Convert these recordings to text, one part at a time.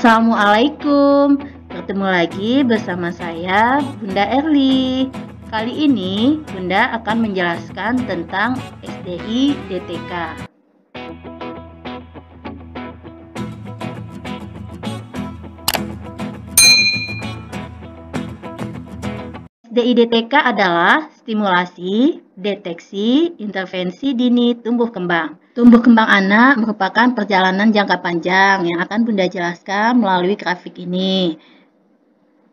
Assalamualaikum, bertemu lagi bersama saya Bunda Erli. Kali ini Bunda akan menjelaskan tentang SDI DTK. SDI DTK adalah stimulasi, deteksi, intervensi dini tumbuh kembang. Tumbuh kembang anak merupakan perjalanan jangka panjang yang akan Bunda jelaskan melalui grafik ini.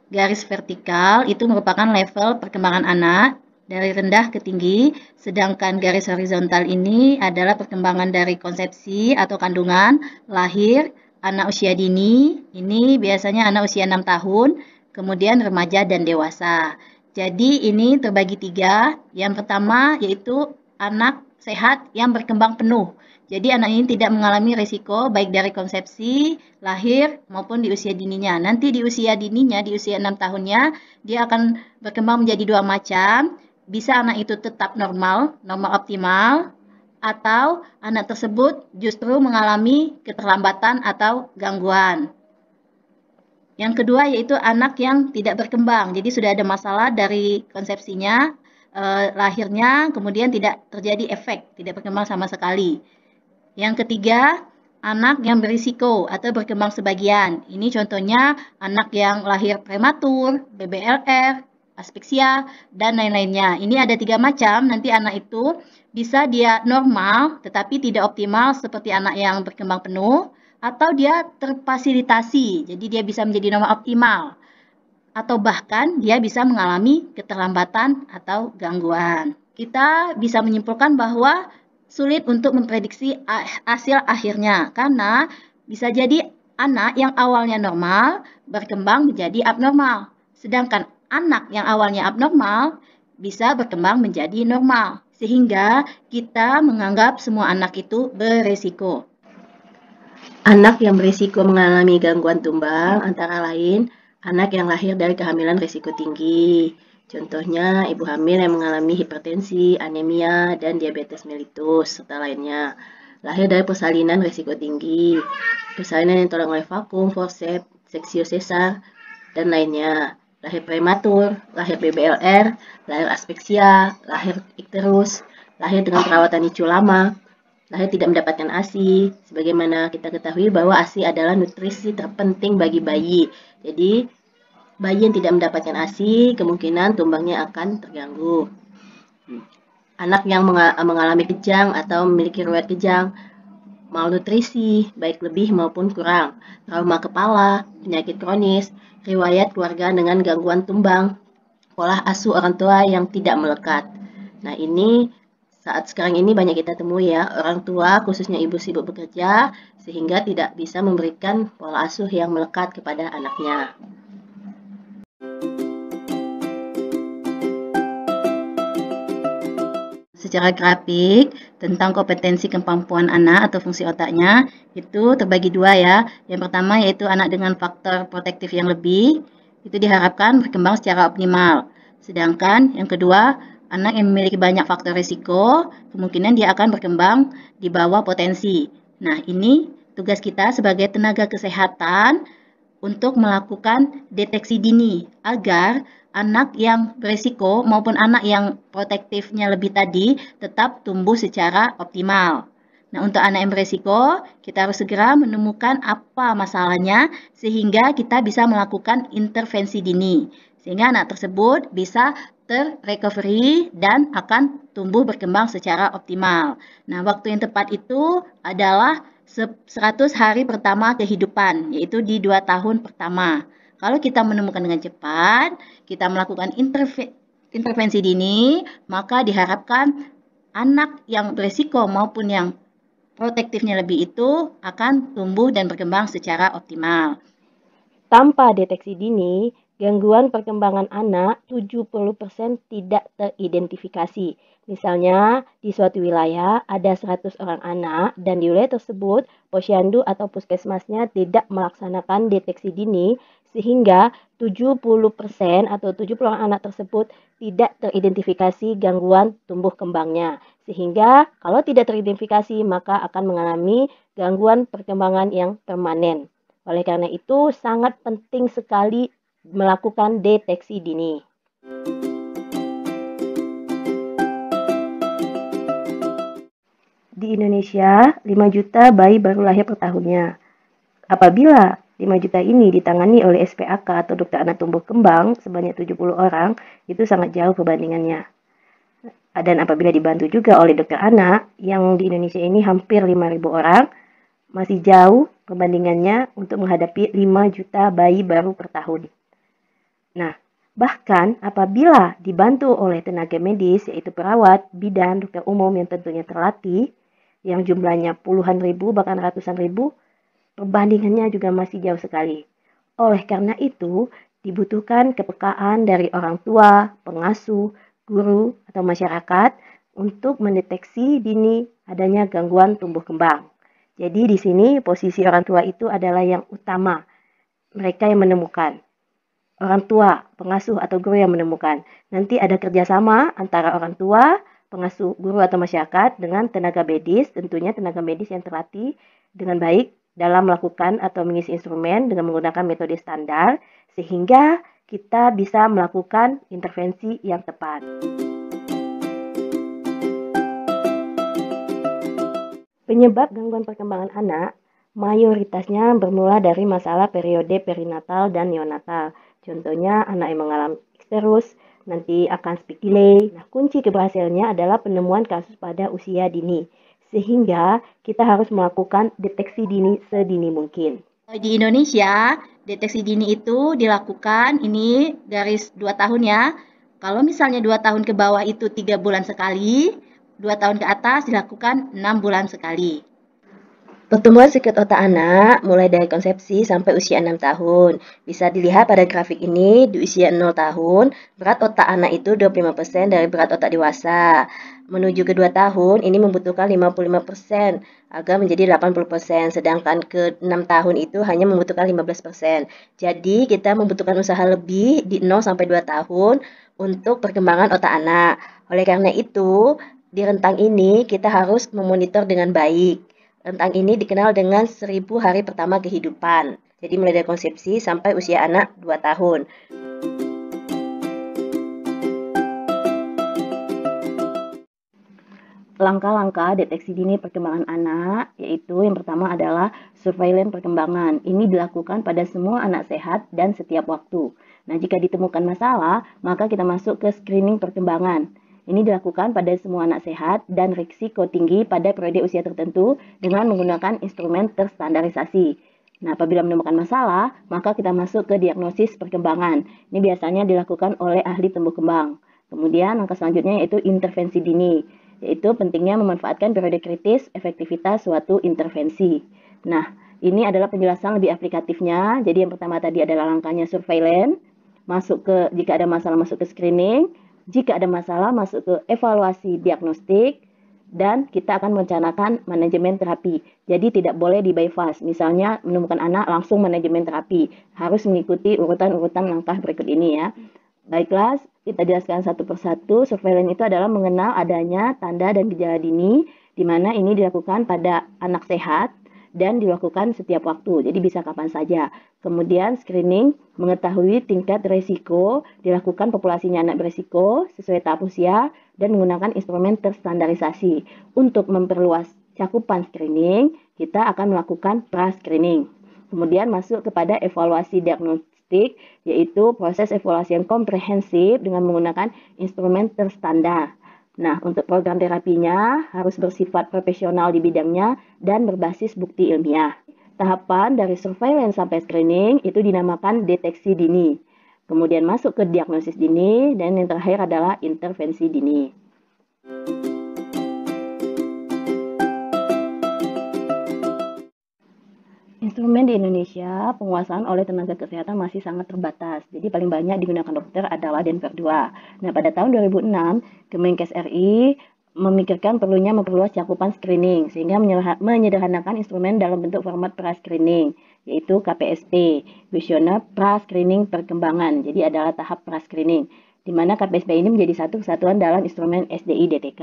Garis vertikal itu merupakan level perkembangan anak dari rendah ke tinggi, sedangkan garis horizontal ini adalah perkembangan dari konsepsi atau kandungan, lahir, anak usia dini, ini biasanya anak usia 6 tahun, kemudian remaja dan dewasa. Jadi ini terbagi 3, yang pertama yaitu anak sehat yang berkembang penuh. Jadi anak ini tidak mengalami risiko baik dari konsepsi, lahir, maupun di usia dininya. Nanti di usia dininya, di usia 6 tahunnya, dia akan berkembang menjadi 2 macam. Bisa anak itu tetap normal optimal, atau anak tersebut justru mengalami keterlambatan atau gangguan. Yang kedua yaitu anak yang tidak berkembang. Jadi sudah ada masalah dari konsepsinya, lahirnya, kemudian tidak terjadi efek, tidak berkembang sama sekali. Yang ketiga, anak yang berisiko atau berkembang sebagian. Ini contohnya anak yang lahir prematur, BBLR, aspeksia, dan lain-lainnya. Ini ada 3 macam, nanti anak itu bisa dia normal tetapi tidak optimal seperti anak yang berkembang penuh, atau dia terfasilitasi, jadi dia bisa menjadi normal optimal, atau bahkan dia bisa mengalami keterlambatan atau gangguan. Kita bisa menyimpulkan bahwa sulit untuk memprediksi hasil akhirnya karena bisa jadi anak yang awalnya normal berkembang menjadi abnormal, sedangkan anak yang awalnya abnormal bisa berkembang menjadi normal, sehingga kita menganggap semua anak itu beresiko. Anak yang berisiko mengalami gangguan tumbang antara lain anak yang lahir dari kehamilan risiko tinggi. Contohnya ibu hamil yang mengalami hipertensi, anemia, dan diabetes mellitus, serta lainnya. Lahir dari persalinan risiko tinggi, persalinan yang tolong oleh vakum, forceps, seksio sesar, dan lainnya. Lahir prematur, lahir BBLR, lahir aspeksia, lahir ikterus, lahir dengan perawatan NICU lama, lahir tidak mendapatkan ASI. Sebagaimana kita ketahui bahwa ASI adalah nutrisi terpenting bagi bayi. Jadi, bayi yang tidak mendapatkan ASI kemungkinan tumbangnya akan terganggu. Anak yang mengalami kejang atau memiliki riwayat kejang, malnutrisi, baik lebih maupun kurang, trauma kepala, penyakit kronis, riwayat keluarga dengan gangguan tumbang, pola asuh orang tua yang tidak melekat. Nah, ini saat sekarang ini banyak kita temui ya, orang tua khususnya ibu sibuk bekerja sehingga tidak bisa memberikan pola asuh yang melekat kepada anaknya. Secara grafik tentang kompetensi kemampuan anak atau fungsi otaknya itu terbagi 2 ya. Yang pertama yaitu anak dengan faktor protektif yang lebih, itu diharapkan berkembang secara optimal. Sedangkan yang kedua, anak yang memiliki banyak faktor risiko, kemungkinan dia akan berkembang di bawah potensi. Nah, ini tugas kita sebagai tenaga kesehatan untuk melakukan deteksi dini agar anak yang berisiko maupun anak yang protektifnya lebih tadi tetap tumbuh secara optimal. Nah, untuk anak yang berisiko, kita harus segera menemukan apa masalahnya sehingga kita bisa melakukan intervensi dini. Sehingga anak tersebut bisa terrecovery dan akan tumbuh berkembang secara optimal. Nah, waktu yang tepat itu adalah 100 hari pertama kehidupan, yaitu di 2 tahun pertama. Kalau kita menemukan dengan cepat, kita melakukan intervensi dini, maka diharapkan anak yang berisiko maupun yang protektifnya lebih itu akan tumbuh dan berkembang secara optimal. Tanpa deteksi dini, gangguan perkembangan anak 70% tidak teridentifikasi. Misalnya, di suatu wilayah ada 100 orang anak dan di wilayah tersebut posyandu atau puskesmasnya tidak melaksanakan deteksi dini sehingga 70% atau 70 orang anak tersebut tidak teridentifikasi gangguan tumbuh kembangnya. Sehingga kalau tidak teridentifikasi maka akan mengalami gangguan perkembangan yang permanen. Oleh karena itu, sangat penting sekali melakukan deteksi dini. Di Indonesia, 5 juta bayi baru lahir per tahunnya. Apabila 5 juta ini ditangani oleh SPAK atau dokter anak tumbuh kembang sebanyak 70 orang, itu sangat jauh perbandingannya. Dan apabila dibantu juga oleh dokter anak, yang di Indonesia ini hampir 5.000 orang, masih jauh perbandingannya untuk menghadapi 5 juta bayi baru per tahun. Nah, bahkan apabila dibantu oleh tenaga medis, yaitu perawat, bidan, dokter umum yang tentunya terlatih, yang jumlahnya puluhan ribu, bahkan ratusan ribu, perbandingannya juga masih jauh sekali. Oleh karena itu, dibutuhkan kepekaan dari orang tua, pengasuh, guru, atau masyarakat untuk mendeteksi dini adanya gangguan tumbuh kembang. Jadi di sini posisi orang tua itu adalah yang utama. Mereka yang menemukan. Orang tua, pengasuh, atau guru yang menemukan. Nanti ada kerjasama antara orang tua, pengasuh, guru, atau masyarakat dengan tenaga medis, tentunya tenaga medis yang terlatih dengan baik dalam melakukan atau mengisi instrumen dengan menggunakan metode standar, sehingga kita bisa melakukan intervensi yang tepat. Penyebab gangguan perkembangan anak mayoritasnya bermula dari masalah periode perinatal dan neonatal. Contohnya anak yang mengalami sterus, nanti akan speech delay. Nah, kunci keberhasilannya adalah penemuan kasus pada usia dini. Sehingga kita harus melakukan deteksi dini sedini mungkin. Di Indonesia, deteksi dini itu dilakukan ini garis 2 tahun ya. Kalau misalnya 2 tahun ke bawah itu 3 bulan sekali, 2 tahun ke atas dilakukan 6 bulan sekali. Pertumbuhan sirkuit otak anak mulai dari konsepsi sampai usia 6 tahun. Bisa dilihat pada grafik ini, di usia 0 tahun, berat otak anak itu 25% dari berat otak dewasa. Menuju ke 2 tahun, ini membutuhkan 55% agar menjadi 80%, sedangkan ke 6 tahun itu hanya membutuhkan 15%. Jadi, kita membutuhkan usaha lebih di 0 sampai 2 tahun untuk perkembangan otak anak. Oleh karena itu, di rentang ini kita harus memonitor dengan baik. Rentang ini dikenal dengan 1000 hari pertama kehidupan. Jadi mulai dari konsepsi sampai usia anak 2 tahun. Langkah-langkah deteksi dini perkembangan anak, yaitu yang pertama adalah surveillance perkembangan. Ini dilakukan pada semua anak sehat dan setiap waktu. Nah, jika ditemukan masalah, maka kita masuk ke screening perkembangan. Ini dilakukan pada semua anak sehat dan risiko tinggi pada periode usia tertentu dengan menggunakan instrumen terstandarisasi. Nah, apabila menemukan masalah, maka kita masuk ke diagnosis perkembangan. Ini biasanya dilakukan oleh ahli tumbuh kembang. Kemudian langkah selanjutnya yaitu intervensi dini, yaitu pentingnya memanfaatkan periode kritis efektivitas suatu intervensi. Nah, ini adalah penjelasan lebih aplikatifnya. Jadi yang pertama tadi adalah langkahnya surveillance, jika ada masalah masuk ke screening, jika ada masalah masuk ke evaluasi diagnostik, dan kita akan merencanakan manajemen terapi. Jadi tidak boleh di bypass. Misalnya menemukan anak langsung manajemen terapi. Harus mengikuti urutan-urutan langkah berikut ini ya. Baiklah, kita jelaskan satu persatu. Surveillance itu adalah mengenal adanya tanda dan gejala dini, di mana ini dilakukan pada anak sehat dan dilakukan setiap waktu. Jadi bisa kapan saja. Kemudian screening, mengetahui tingkat risiko, dilakukan populasinya anak berisiko sesuai tahap usia dan menggunakan instrumen terstandarisasi. Untuk memperluas cakupan screening, kita akan melakukan pra-screening. Kemudian masuk kepada evaluasi diagnostik, yaitu proses evaluasi yang komprehensif dengan menggunakan instrumen terstandar. Nah, untuk program terapinya harus bersifat profesional di bidangnya dan berbasis bukti ilmiah. Tahapan dari surveillance sampai screening itu dinamakan deteksi dini. Kemudian masuk ke diagnosis dini, dan yang terakhir adalah intervensi dini. Instrumen di Indonesia, penguasaan oleh tenaga kesehatan masih sangat terbatas. Jadi paling banyak digunakan dokter adalah Denver 2. Nah, pada tahun 2006, Kemenkes RI memikirkan perlunya memperluas cakupan screening, sehingga menyederhanakan instrumen dalam bentuk format pra-screening, yaitu KPSP, Kuesioner Pra-Screening Perkembangan. Jadi adalah tahap pra-screening, di mana KPSP ini menjadi satu kesatuan dalam instrumen SDI-DTK.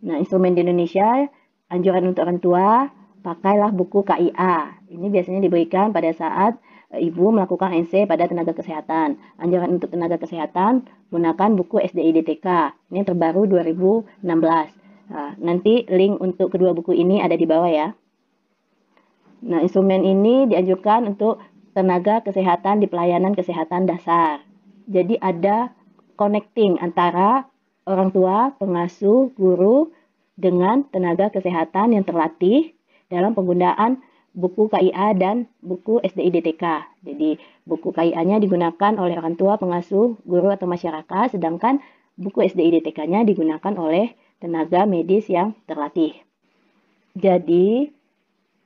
Nah, instrumen di Indonesia, anjuran untuk orang tua, pakailah buku KIA. Ini biasanya diberikan pada saat ibu melakukan NC pada tenaga kesehatan. Anjuran untuk tenaga kesehatan, gunakan buku SDIDTK. Ini terbaru 2016. Nah, nanti link untuk kedua buku ini ada di bawah ya. Nah, instrumen ini dianjurkan untuk tenaga kesehatan di pelayanan kesehatan dasar. Jadi ada connecting antara orang tua, pengasuh, guru dengan tenaga kesehatan yang terlatih dalam penggunaan buku KIA dan buku SDIDTK. Jadi buku KIA-nya digunakan oleh orang tua, pengasuh, guru atau masyarakat, sedangkan buku SDIDTK-nya digunakan oleh tenaga medis yang terlatih. Jadi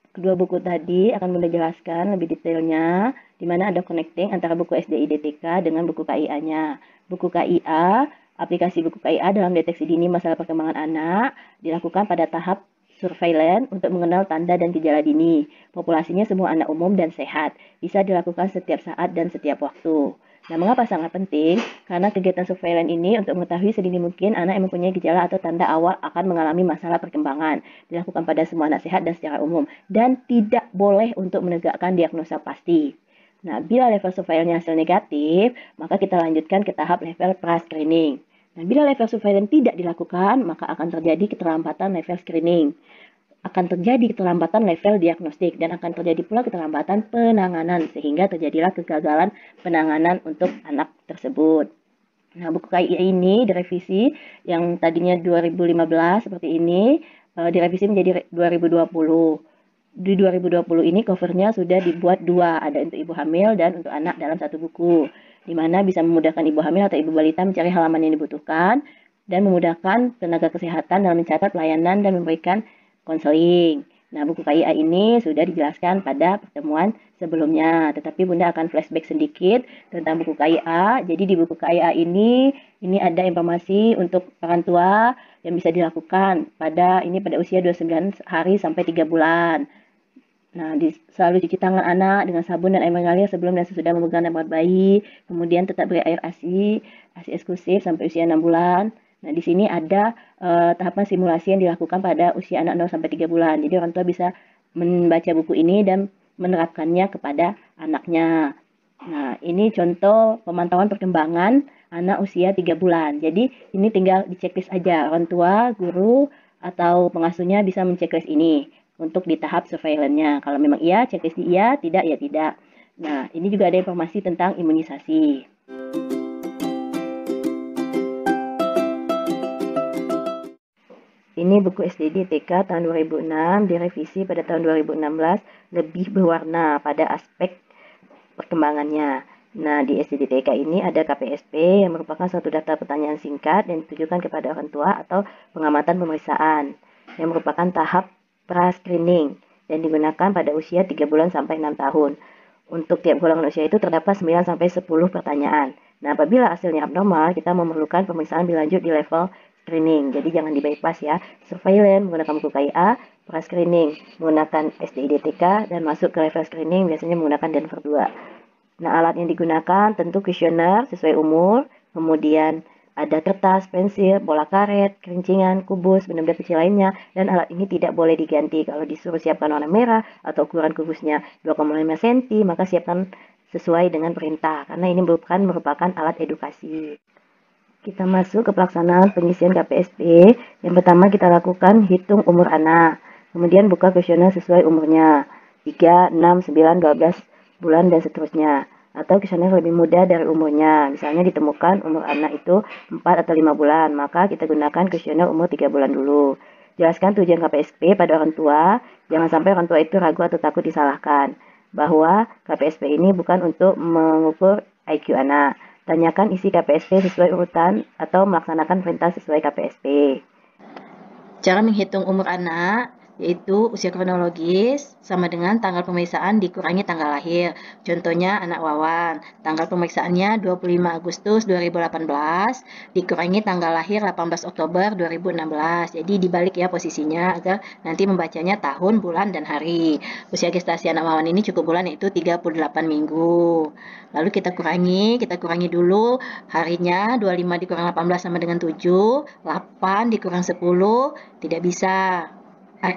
kedua buku tadi akan Bunda jelaskan lebih detailnya, di mana ada connecting antara buku SDIDTK dengan buku KIA-nya. Buku KIA, aplikasi buku KIA dalam deteksi dini masalah perkembangan anak, dilakukan pada tahap surveillance untuk mengenal tanda dan gejala dini. Populasinya semua anak umum dan sehat, bisa dilakukan setiap saat dan setiap waktu. Nah, mengapa sangat penting? Karena kegiatan surveillance ini untuk mengetahui sedini mungkin anak yang mempunyai gejala atau tanda awal akan mengalami masalah perkembangan. Dilakukan pada semua anak sehat dan secara umum. Dan tidak boleh untuk menegakkan diagnosa pasti. Nah, bila level surveillance hasil negatif, maka kita lanjutkan ke tahap level pra-screening. Nah, bila level surveillance tidak dilakukan, maka akan terjadi keterlambatan level screening. Akan terjadi keterlambatan level diagnostik dan akan terjadi pula keterlambatan penanganan sehingga terjadilah kegagalan penanganan untuk anak tersebut. Nah, buku KIA ini direvisi yang tadinya 2015 seperti ini, direvisi menjadi 2020. Di 2020 ini covernya sudah dibuat dua, ada untuk ibu hamil dan untuk anak dalam satu buku, di mana bisa memudahkan ibu hamil atau ibu balita mencari halaman yang dibutuhkan dan memudahkan tenaga kesehatan dalam mencatat pelayanan dan memberikan konseling. Nah, buku KIA ini sudah dijelaskan pada pertemuan sebelumnya, tetapi Bunda akan flashback sedikit tentang buku KIA. Jadi di buku KIA ini ada informasi untuk orang tua yang bisa dilakukan pada usia 29 hari sampai 3 bulan. Nah, selalu cuci tangan anak dengan sabun dan air mengalir sebelum dan sesudah memegang dan membuat bayi. Kemudian tetap beri air ASI eksklusif sampai usia 6 bulan. Nah, di sini ada tahapan simulasi yang dilakukan pada usia anak 0 sampai 3 bulan. Jadi orang tua bisa membaca buku ini dan menerapkannya kepada anaknya. Nah, ini contoh pemantauan perkembangan anak usia 3 bulan. Jadi ini tinggal di checklist aja. Orang tua, guru, atau pengasuhnya bisa menceklis ini untuk di tahap surveillance-nya. Kalau memang iya, checklist iya, tidak ya tidak. Nah, ini juga ada informasi tentang imunisasi. Ini buku SDIDTK tahun 2006, direvisi pada tahun 2016, lebih berwarna pada aspek perkembangannya. Nah, di SDIDTK ini ada KPSP yang merupakan suatu daftar pertanyaan singkat yang ditujukan kepada orang tua atau pengamatan pemeriksaan yang merupakan tahap pra-screening dan digunakan pada usia 3 bulan sampai 6 tahun. Untuk tiap golongan usia itu terdapat 9 sampai 10 pertanyaan. Nah, apabila hasilnya abnormal, kita memerlukan pemeriksaan lebih lanjut di level screening. Jadi jangan di bypass ya. Surveillance menggunakan buku KIA, pra-screening menggunakan SDIDTK, dan masuk ke level screening biasanya menggunakan Denver 2. Nah, alat yang digunakan tentu kuesioner sesuai umur, kemudian ada kertas, pensil, bola karet, kerincingan, kubus, benda-benda kecil lainnya, dan alat ini tidak boleh diganti. Kalau disuruh siapkan warna merah atau ukuran kubusnya 2,5 cm, maka siapkan sesuai dengan perintah, karena ini merupakan alat edukasi. Kita masuk ke pelaksanaan pengisian KPSP. Yang pertama kita lakukan hitung umur anak. Kemudian buka kuesioner sesuai umurnya. 3, 6, 9, 12 bulan dan seterusnya. Atau kuesioner lebih muda dari umurnya. Misalnya ditemukan umur anak itu 4 atau 5 bulan. Maka kita gunakan kuesioner umur 3 bulan dulu. Jelaskan tujuan KPSP pada orang tua. Jangan sampai orang tua itu ragu atau takut disalahkan. Bahwa KPSP ini bukan untuk mengukur IQ anak. Tanyakan isi KPSP sesuai urutan atau melaksanakan perintah sesuai KPSP. Cara menghitung umur anak yaitu usia kronologis sama dengan tanggal pemeriksaan dikurangi tanggal lahir. Contohnya anak Wawan, tanggal pemeriksaannya 25 Agustus 2018 dikurangi tanggal lahir 18 Oktober 2016. Jadi dibalik ya posisinya agar nanti membacanya tahun, bulan, dan hari. Usia gestasi anak Wawan ini cukup bulan yaitu 38 minggu. Lalu kita kurangi dulu harinya, 25 dikurang 18 sama dengan 7, 8 dikurang 10 tidak bisa.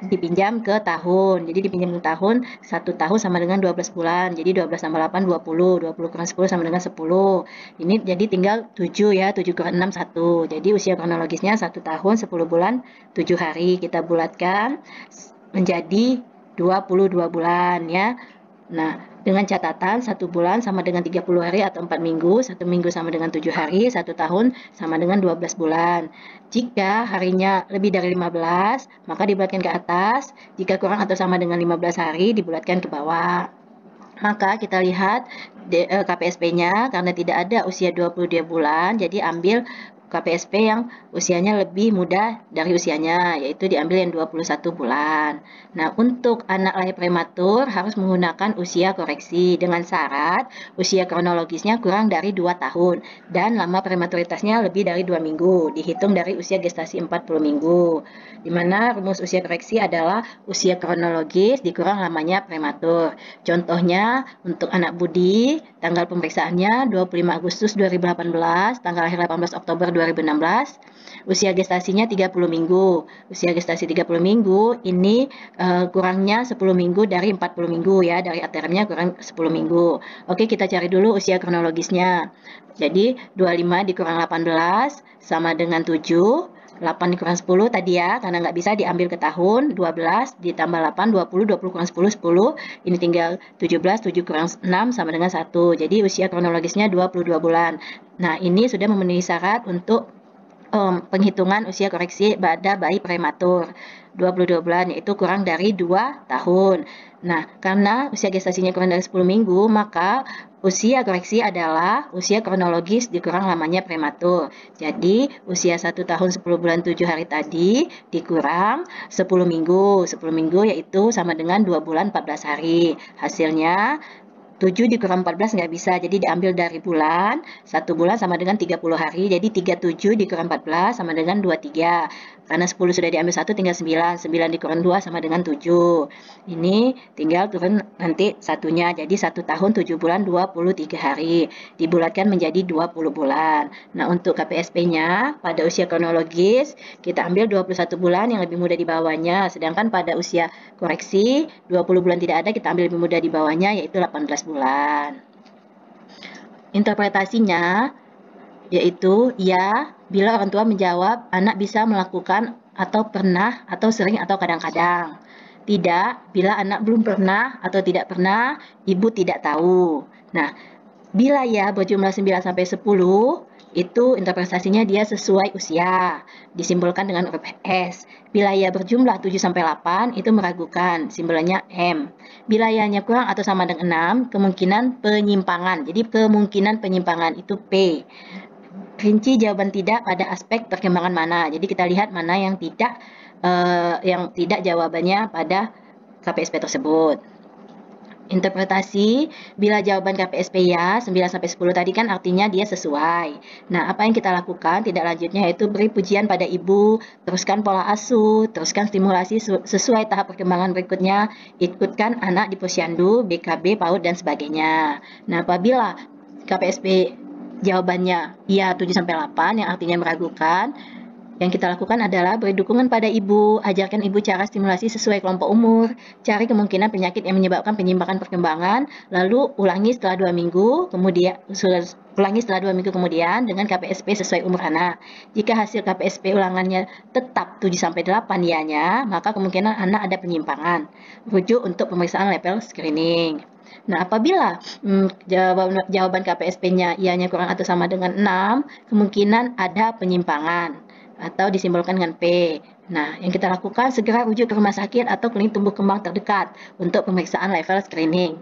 dipinjam ke tahun. Jadi dipinjam ke tahun, 1 tahun sama dengan 12 bulan. Jadi 12 tambah 8, 20. 20 kurang 10 sama dengan 10. Ini jadi tinggal 7 ya, 7 kurang 6, 1. Jadi usia kronologisnya 1 tahun, 10 bulan, 7 hari. Kita bulatkan menjadi 22 bulan ya. Nah, dengan catatan 1 bulan sama dengan 30 hari atau 4 minggu, 1 minggu sama dengan 7 hari, 1 tahun sama dengan 12 bulan. Jika harinya lebih dari 15, maka dibulatkan ke atas. Jika kurang atau sama dengan 15 hari, dibulatkan ke bawah. Maka kita lihat KPSP-nya, karena tidak ada usia 22 bulan, jadi ambil KPSP yang usianya lebih muda dari usianya, yaitu diambil yang 21 bulan. Nah, untuk anak lahir prematur harus menggunakan usia koreksi dengan syarat usia kronologisnya kurang dari 2 tahun dan lama prematuritasnya lebih dari 2 minggu, dihitung dari usia gestasi 40 minggu. Di mana rumus usia koreksi adalah usia kronologis dikurang lamanya prematur. Contohnya untuk anak Budi, tanggal pemeriksaannya 25 Agustus 2018, tanggal lahir 18 Oktober 2016, usia gestasinya 30 minggu. Usia gestasi 30 minggu ini kurangnya 10 minggu dari 40 minggu ya, dari atermnya kurang 10 minggu. Oke, kita cari dulu usia kronologisnya. Jadi 25 dikurang 18 sama dengan 7. 8 dikurang 10 tadi ya, karena nggak bisa diambil ke tahun. 12 ditambah 8, 20, 20 kurang 10, 10. Ini tinggal 17, 7 kurang 6 sama dengan 1. Jadi usia kronologisnya 22 bulan. Nah, ini sudah memenuhi syarat untuk penghitungan usia koreksi pada bayi prematur 22 bulan, yaitu kurang dari 2 tahun. Nah, karena usia gestasinya kurang dari 10 minggu, maka usia koreksi adalah usia kronologis dikurang lamanya prematur. Jadi, usia 1 tahun 10 bulan 7 hari tadi dikurang 10 minggu. 10 minggu yaitu sama dengan 2 bulan 14 hari. Hasilnya 7 dikurang 14 nggak bisa, jadi diambil dari bulan. 1 bulan sama dengan 30 hari, jadi 37 dikurang 14 sama dengan 23. Karena 10 sudah diambil 1, tinggal 9. 9 dikurang 2 sama dengan 7. Ini tinggal turun nanti satunya, jadi 1 tahun 7 bulan 23 hari. Dibulatkan menjadi 20 bulan. Nah, untuk KPSP-nya pada usia kronologis, kita ambil 21 bulan yang lebih muda di bawahnya. Sedangkan pada usia koreksi, 20 bulan tidak ada, kita ambil lebih muda di bawahnya, yaitu 18 bulan. Interpretasinya yaitu ya, bila orang tua menjawab anak bisa melakukan atau pernah atau sering atau kadang-kadang. Tidak, bila anak belum pernah atau tidak pernah, ibu tidak tahu. Nah, bila ya berjumlah 9 sampai 10, itu interpretasinya dia sesuai usia, disimbolkan dengan huruf S. Bila ya berjumlah 7 sampai 8, itu meragukan, simbolnya M. Bila ya-nya kurang atau sama dengan 6, kemungkinan penyimpangan. Jadi kemungkinan penyimpangan itu P. Rinci jawaban tidak pada aspek perkembangan mana. Jadi kita lihat mana yang tidak jawabannya pada KPSP tersebut. Interpretasi, bila jawaban KPSP ya 9 sampai 10 tadi kan artinya dia sesuai. Nah, apa yang kita lakukan tidak lanjutnya yaitu beri pujian pada ibu, teruskan pola asuh, teruskan stimulasi sesuai tahap perkembangan berikutnya, ikutkan anak di posyandu, BKB, PAUD dan sebagainya. Nah, apabila KPSP jawabannya iya 7 sampai 8 yang artinya meragukan, yang kita lakukan adalah beri dukungan pada ibu, ajarkan ibu cara stimulasi sesuai kelompok umur, cari kemungkinan penyakit yang menyebabkan penyimpangan perkembangan, lalu ulangi setelah 2 minggu, kemudian dengan KPSP sesuai umur anak. Jika hasil KPSP ulangannya tetap 7 sampai 8 ianya, maka kemungkinan anak ada penyimpangan. Rujuk untuk pemeriksaan level screening. Nah, apabila jawaban KPSP-nya ianya kurang atau sama dengan 6, kemungkinan ada penyimpangan atau disimbolkan dengan P. Nah, yang kita lakukan segera rujuk ke rumah sakit atau klinik tumbuh kembang terdekat untuk pemeriksaan level screening.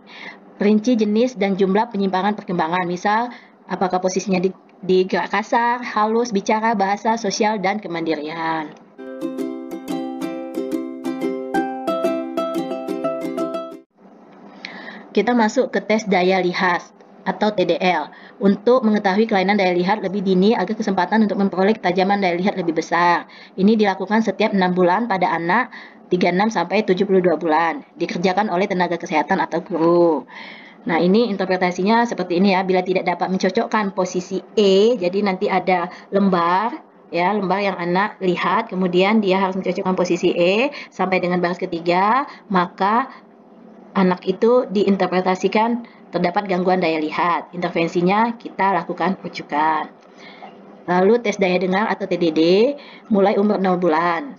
Perinci jenis dan jumlah penyimpangan perkembangan, misal apakah posisinya di gerak kasar, halus, bicara, bahasa, sosial, dan kemandirian. Kita masuk ke tes daya lihat atau TDL untuk mengetahui kelainan daya lihat lebih dini agar kesempatan untuk memperoleh ketajaman daya lihat lebih besar. Ini dilakukan setiap 6 bulan pada anak 36 sampai 72 bulan. Dikerjakan oleh tenaga kesehatan atau guru. Nah, ini interpretasinya seperti ini ya. Bila tidak dapat mencocokkan posisi E, jadi nanti ada lembar ya, lembar yang anak lihat, kemudian dia harus mencocokkan posisi E sampai dengan baris ketiga, maka anak itu diinterpretasikan terdapat gangguan daya lihat. Intervensinya kita lakukan rujukan. Lalu tes daya dengar atau TDD mulai umur 0 bulan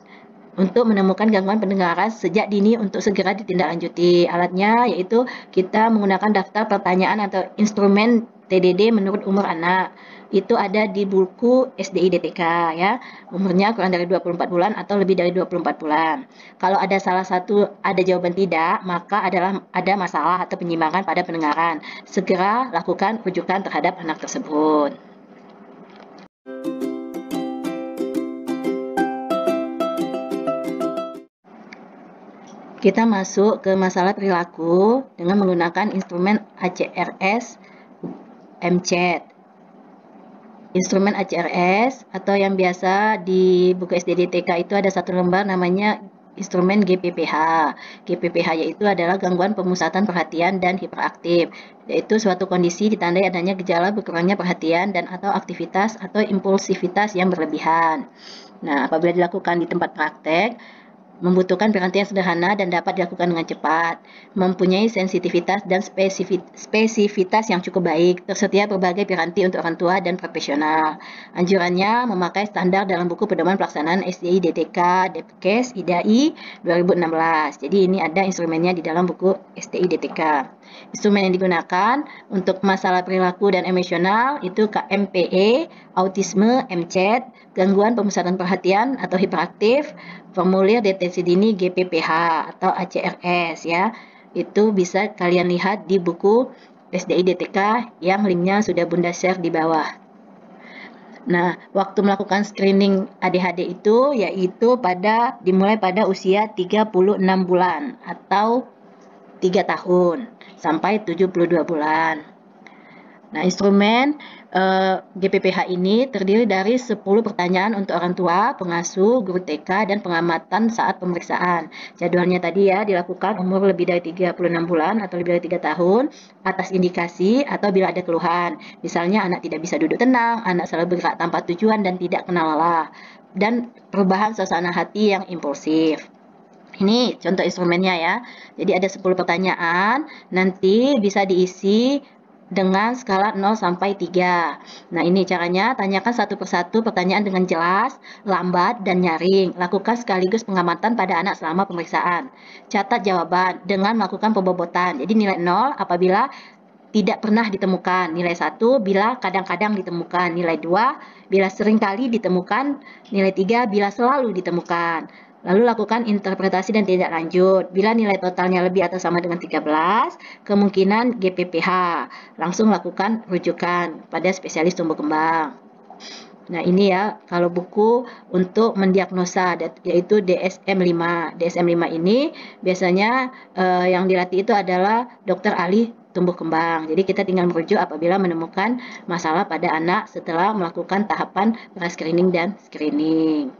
untuk menemukan gangguan pendengaran sejak dini untuk segera ditindaklanjuti. Alatnya yaitu kita menggunakan daftar pertanyaan atau instrumen TDD menurut umur anak. Itu ada di buku SDI DTK ya. Umurnya kurang dari 24 bulan atau lebih dari 24 bulan. Kalau ada salah satu ada jawaban tidak, maka ada masalah atau penyimpangan pada pendengaran. Segera lakukan rujukan terhadap anak tersebut. Kita masuk ke masalah perilaku dengan menggunakan instrumen ACRS MCAT. Instrumen ACRS atau yang biasa di buku SDDTK itu ada satu lembar namanya instrumen GPPH. GPPH yaitu adalah gangguan pemusatan perhatian dan hiperaktif, yaitu suatu kondisi ditandai adanya gejala berkurangnya perhatian dan atau aktivitas atau impulsivitas yang berlebihan. Nah, apabila dilakukan di tempat praktek, membutuhkan piranti yang sederhana dan dapat dilakukan dengan cepat, mempunyai sensitivitas dan spesifitas yang cukup baik, tersedia berbagai piranti untuk orang tua dan profesional. Anjurannya memakai standar dalam buku pedoman pelaksanaan SDI DTK Depkes IDAI 2016. Jadi ini ada instrumennya di dalam buku SDI DTK. Instrumen yang digunakan untuk masalah perilaku dan emosional itu KMPE, autisme, MCAT, gangguan pemusatan perhatian atau hiperaktif, formulir deteksi dini GPPH atau ACRS ya. Itu bisa kalian lihat di buku SDI DTK yang linknya sudah Bunda share di bawah. Nah, waktu melakukan screening ADHD itu yaitu dimulai pada usia 36 bulan atau 3 tahun sampai 72 bulan. Nah, instrumen GPPH ini terdiri dari 10 pertanyaan untuk orang tua, pengasuh, guru TK, dan pengamatan saat pemeriksaan. Jadwalnya tadi ya dilakukan umur lebih dari 36 bulan atau lebih dari 3 tahun atas indikasi atau bila ada keluhan. Misalnya anak tidak bisa duduk tenang, anak selalu bergerak tanpa tujuan dan tidak kenal lelah, dan perubahan suasana hati yang impulsif. Ini contoh instrumennya ya. Jadi ada 10 pertanyaan, nanti bisa diisi dengan skala 0 sampai 3. Nah, ini caranya, tanyakan satu persatu pertanyaan dengan jelas, lambat, dan nyaring. Lakukan sekaligus pengamatan pada anak selama pemeriksaan. Catat jawaban dengan melakukan pembobotan. Jadi nilai 0 apabila tidak pernah ditemukan, nilai 1 bila kadang-kadang ditemukan, nilai 2 bila seringkali ditemukan, nilai 3 bila selalu ditemukan. Lalu lakukan interpretasi dan tindak lanjut. Bila nilai totalnya lebih atau sama dengan 13, kemungkinan GPPH. Langsung lakukan rujukan pada spesialis tumbuh kembang. Nah, ini ya kalau buku untuk mendiagnosa yaitu DSM-5. DSM-5 ini biasanya yang dilatih itu adalah dokter ahli tumbuh kembang. Jadi kita tinggal merujuk apabila menemukan masalah pada anak setelah melakukan tahapan pra-screening dan screening.